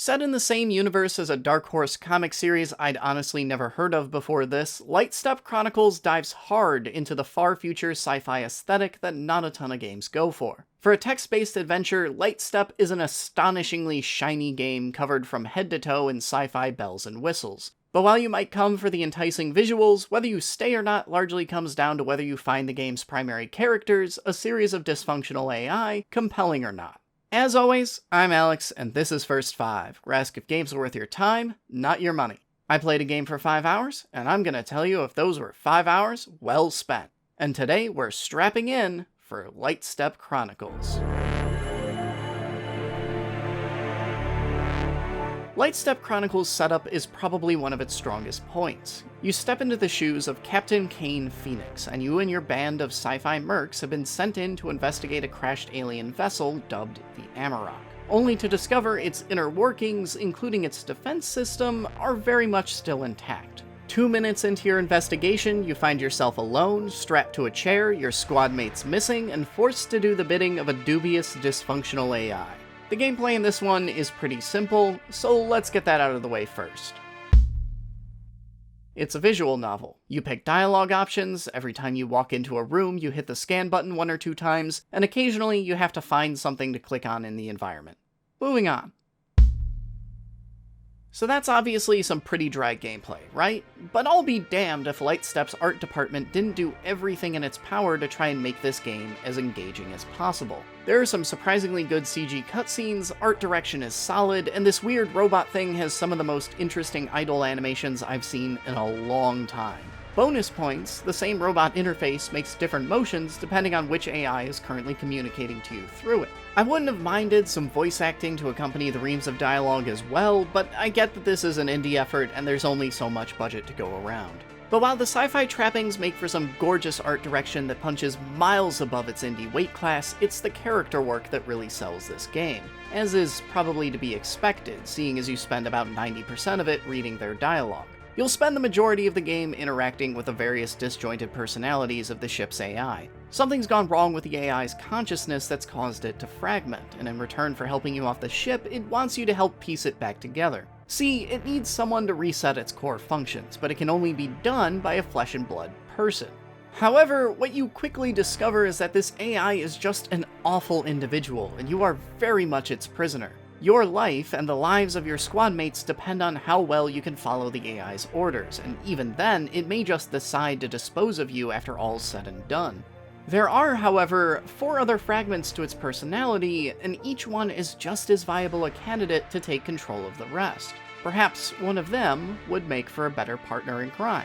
Set in the same universe as a Dark Horse comic series I'd honestly never heard of before this, Lightstep Chronicles dives hard into the far future sci-fi aesthetic that not a ton of games go for. For a text-based adventure, Lightstep is an astonishingly shiny game covered from head to toe in sci-fi bells and whistles. But while you might come for the enticing visuals, whether you stay or not largely comes down to whether you find the game's primary characters, a series of dysfunctional AI, compelling or not. As always, I'm Alex, and this is First 5, where I ask if games are worth your time, not your money. I played a game for 5 hours, and I'm gonna tell you if those were 5 hours well spent. And today, we're strapping in for Lightstep Chronicles. Lightstep Chronicles' setup is probably one of its strongest points. You step into the shoes of Captain Kane Phoenix, and you and your band of sci-fi mercs have been sent in to investigate a crashed alien vessel dubbed the Amarok, only to discover its inner workings, including its defense system, are very much still intact. 2 minutes into your investigation, you find yourself alone, strapped to a chair, your squad mates missing, and forced to do the bidding of a dubious, dysfunctional AI. The gameplay in this one is pretty simple, so let's get that out of the way first. It's a visual novel. You pick dialogue options, every time you walk into a room you hit the scan button 1 or 2 times, and occasionally you have to find something to click on in the environment. Moving on. So that's obviously some pretty dry gameplay, right? But I'll be damned if Lightstep's art department didn't do everything in its power to try and make this game as engaging as possible. There are some surprisingly good CG cutscenes, art direction is solid, and this weird robot thing has some of the most interesting idle animations I've seen in a long time. Bonus points, the same robot interface makes different motions depending on which AI is currently communicating to you through it. I wouldn't have minded some voice acting to accompany the reams of dialogue as well, but I get that this is an indie effort and there's only so much budget to go around. But while the sci-fi trappings make for some gorgeous art direction that punches miles above its indie weight class, it's the character work that really sells this game, as is probably to be expected, seeing as you spend about 90% of it reading their dialogue. You'll spend the majority of the game interacting with the various disjointed personalities of the ship's AI. Something's gone wrong with the AI's consciousness that's caused it to fragment, and in return for helping you off the ship, it wants you to help piece it back together. See, it needs someone to reset its core functions, but it can only be done by a flesh and blood person. However, what you quickly discover is that this AI is just an awful individual, and you are very much its prisoner. Your life and the lives of your squad mates depend on how well you can follow the AI's orders, and even then, it may just decide to dispose of you after all's said and done. There are, however, 4 other fragments to its personality, and each one is just as viable a candidate to take control of the rest. Perhaps one of them would make for a better partner in crime.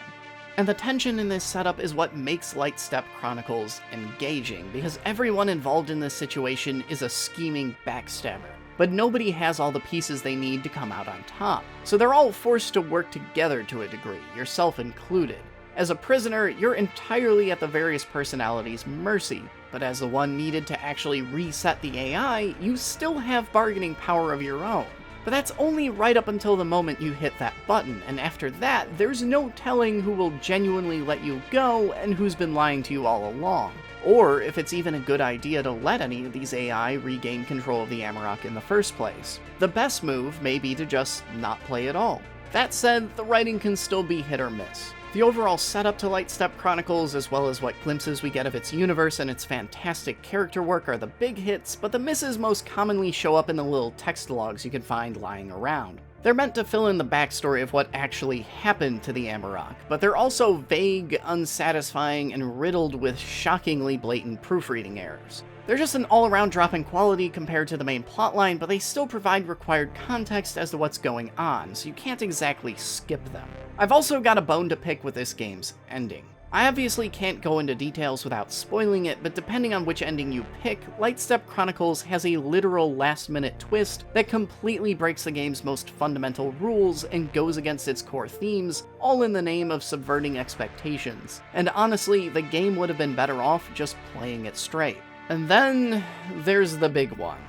And the tension in this setup is what makes Lightstep Chronicles engaging, because everyone involved in this situation is a scheming backstabber. But nobody has all the pieces they need to come out on top. So they're all forced to work together to a degree, yourself included. As a prisoner, you're entirely at the various personalities' mercy, but as the one needed to actually reset the AI, you still have bargaining power of your own. But that's only right up until the moment you hit that button, and after that, there's no telling who will genuinely let you go and who's been lying to you all along. Or if it's even a good idea to let any of these AI regain control of the Amarok in the first place. The best move may be to just not play at all. That said, the writing can still be hit or miss. The overall setup to Lightstep Chronicles, as well as what glimpses we get of its universe and its fantastic character work are the big hits, but the misses most commonly show up in the little text logs you can find lying around. They're meant to fill in the backstory of what actually happened to the Amarok, but they're also vague, unsatisfying, and riddled with shockingly blatant proofreading errors. They're just an all-around drop in quality compared to the main plotline, but they still provide required context as to what's going on, so you can't exactly skip them. I've also got a bone to pick with this game's ending. I obviously can't go into details without spoiling it, but depending on which ending you pick, Lightstep Chronicles has a literal last-minute twist that completely breaks the game's most fundamental rules and goes against its core themes, all in the name of subverting expectations. And honestly, the game would have been better off just playing it straight. And then, there's the big one.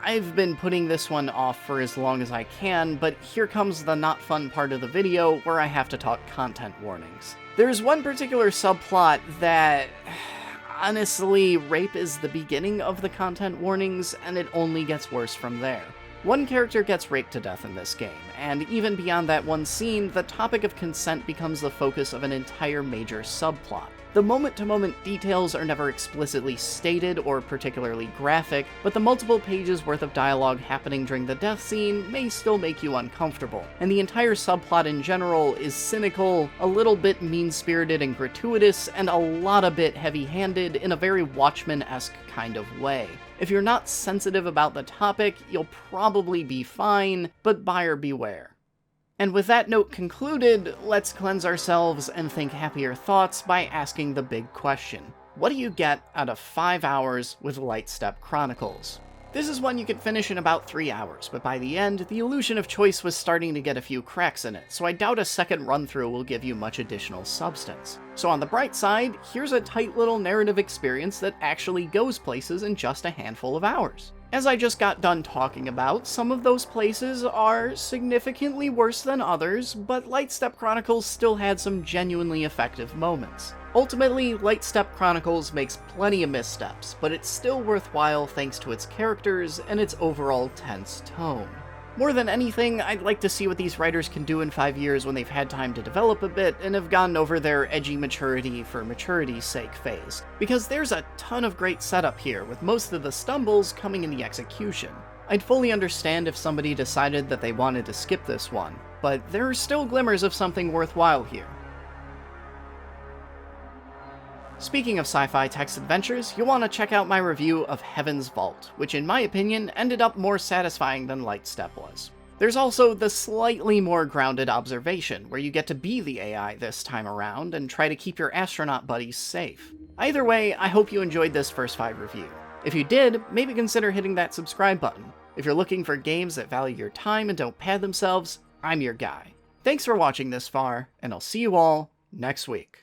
I've been putting this one off for as long as I can, but here comes the not fun part of the video where I have to talk content warnings. There's one particular subplot that, honestly, rape is the beginning of the content warnings, and it only gets worse from there. One character gets raped to death in this game, and even beyond that one scene, the topic of consent becomes the focus of an entire major subplot. The moment-to-moment details are never explicitly stated or particularly graphic, but the multiple pages worth of dialogue happening during the death scene may still make you uncomfortable, and the entire subplot in general is cynical, a little bit mean-spirited and gratuitous, and a lot of bit heavy-handed in a very Watchmen-esque kind of way. If you're not sensitive about the topic, you'll probably be fine, but buyer beware. And with that note concluded, let's cleanse ourselves and think happier thoughts by asking the big question. What do you get out of 5 hours with Lightstep Chronicles? This is one you could finish in about 3 hours, but by the end, the illusion of choice was starting to get a few cracks in it, so I doubt a second run-through will give you much additional substance. So on the bright side, here's a tight little narrative experience that actually goes places in just a handful of hours. As I just got done talking about, some of those places are significantly worse than others, but Lightstep Chronicles still had some genuinely effective moments. Ultimately, Lightstep Chronicles makes plenty of missteps, but it's still worthwhile thanks to its characters and its overall tense tone. More than anything, I'd like to see what these writers can do in 5 years when they've had time to develop a bit and have gotten over their edgy maturity for maturity's sake phase, because there's a ton of great setup here, with most of the stumbles coming in the execution. I'd fully understand if somebody decided that they wanted to skip this one, but there are still glimmers of something worthwhile here. Speaking of sci-fi text adventures, you'll want to check out my review of Heaven's Vault, which in my opinion ended up more satisfying than Lightstep was. There's also the slightly more grounded Observation, where you get to be the AI this time around and try to keep your astronaut buddies safe. Either way, I hope you enjoyed this first 5 review. If you did, maybe consider hitting that subscribe button. If you're looking for games that value your time and don't pad themselves, I'm your guy. Thanks for watching this far, and I'll see you all next week.